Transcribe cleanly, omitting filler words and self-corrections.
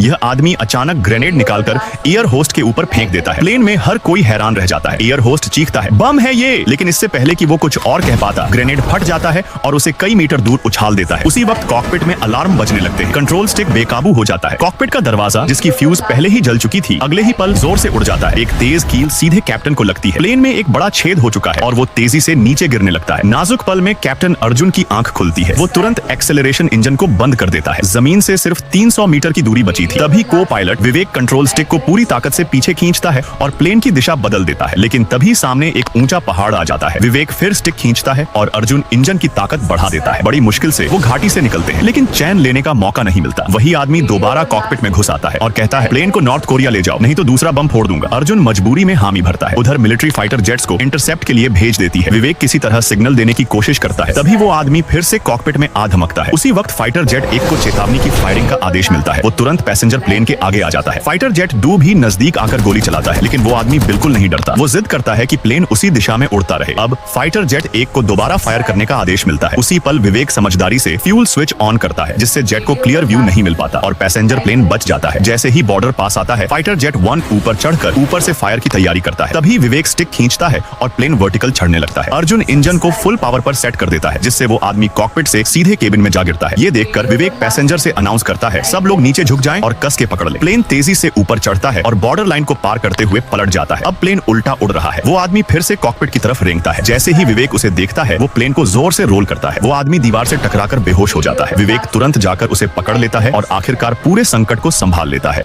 यह आदमी अचानक ग्रेनेड निकालकर एयर होस्ट के ऊपर फेंक देता है। प्लेन में हर कोई हैरान रह जाता है। एयर होस्ट चीखता है, बम है ये। लेकिन इससे पहले कि वो कुछ और कह पाता, ग्रेनेड फट जाता है और उसे कई मीटर दूर उछाल देता है। उसी वक्त कॉकपिट में अलार्म बजने लगते हैं। कंट्रोल स्टिक बेकाबू हो जाता है। कॉकपिट का दरवाजा, जिसकी फ्यूज पहले ही जल चुकी थी, अगले ही पल जोर से उड़ जाता है। एक तेज कील सीधे कैप्टन को लगती है। प्लेन में एक बड़ा छेद हो चुका है और वो तेजी से नीचे गिरने लगता है। नाजुक पल में कैप्टन अर्जुन की आंख खुलती है। वो तुरंत एक्सेलरेशन इंजन को बंद कर देता है। जमीन से सिर्फ 300 मीटर की दूरी बची थी। तभी को पायलट विवेक कंट्रोल स्टिक को पूरी ताकत से पीछे खींचता है और प्लेन की दिशा बदल देता है। लेकिन तभी सामने एक ऊंचा पहाड़ आ जाता है। विवेक फिर स्टिक खींचता है और अर्जुन इंजन की ताकत बढ़ा देता है। बड़ी मुश्किल से वो घाटी से निकलते हैं, लेकिन चैन लेने का मौका नहीं मिलता। वही आदमी दोबारा कॉकपिट में घुस आता है और कहता है, प्लेन को नॉर्थ कोरिया ले जाओ, नहीं तो दूसरा बम फोड़ दूंगा। अर्जुन मजबूरी में हामी भरता है। उधर मिलिट्री फाइटर जेट्स को इंटरसेप्ट के लिए भेज देती है। विवेक किसी तरह सिग्नल देने की कोशिश करता है। तभी वो आदमी फिर से कॉकपिट में आ धमकता है। उसी वक्त फाइटर जेट एक को चेतावनी की फायरिंग का आदेश मिलता है। वो तुरंत पैसेंजर प्लेन के आगे आ जाता है। फाइटर जेट डू भी नजदीक आकर गोली चलाता है, लेकिन वो आदमी बिल्कुल नहीं डरता। वो जिद करता है कि प्लेन उसी दिशा में उड़ता रहे। अब फाइटर जेट एक को दोबारा फायर करने का आदेश मिलता है। उसी पल विवेक समझदारी से फ्यूल स्विच ऑन करता है, जिससे जेट को क्लियर व्यू नहीं मिल पाता और पैसेंजर प्लेन बच जाता है। जैसे ही बॉर्डर पास आता है, फाइटर जेट 1 ऊपर चढ़कर ऊपर से फायर की तैयारी करता है। तभी विवेक स्टिक खींचता है और प्लेन वर्टिकल चढ़ने लगता है। अर्जुन इंजन को फुल पावर पर सेट कर देता है, जिससे वो आदमी कॉकपिट से सीधे केबिन में जा गिरता है। ये देखकर विवेक पैसेंजर से अनाउंस करता है, सब लोग नीचे झुक जाएं और कस के पकड़ लें। प्लेन तेजी से ऊपर चढ़ता है और बॉर्डर लाइन को पार करते हुए पलट जाता है। अब प्लेन उल्टा उड़ रहा है। वो आदमी फिर से कॉकपिट की तरफ रेंगता है। जैसे ही विवेक उसे देखता है, वो प्लेन को जोर से रोल करता है। वो आदमी दीवार से टकराकर बेहोश हो जाता है। विवेक तुरंत जाकर उसे पकड़ लेता है और आखिरकार पूरे संकट को संभाल लेता है।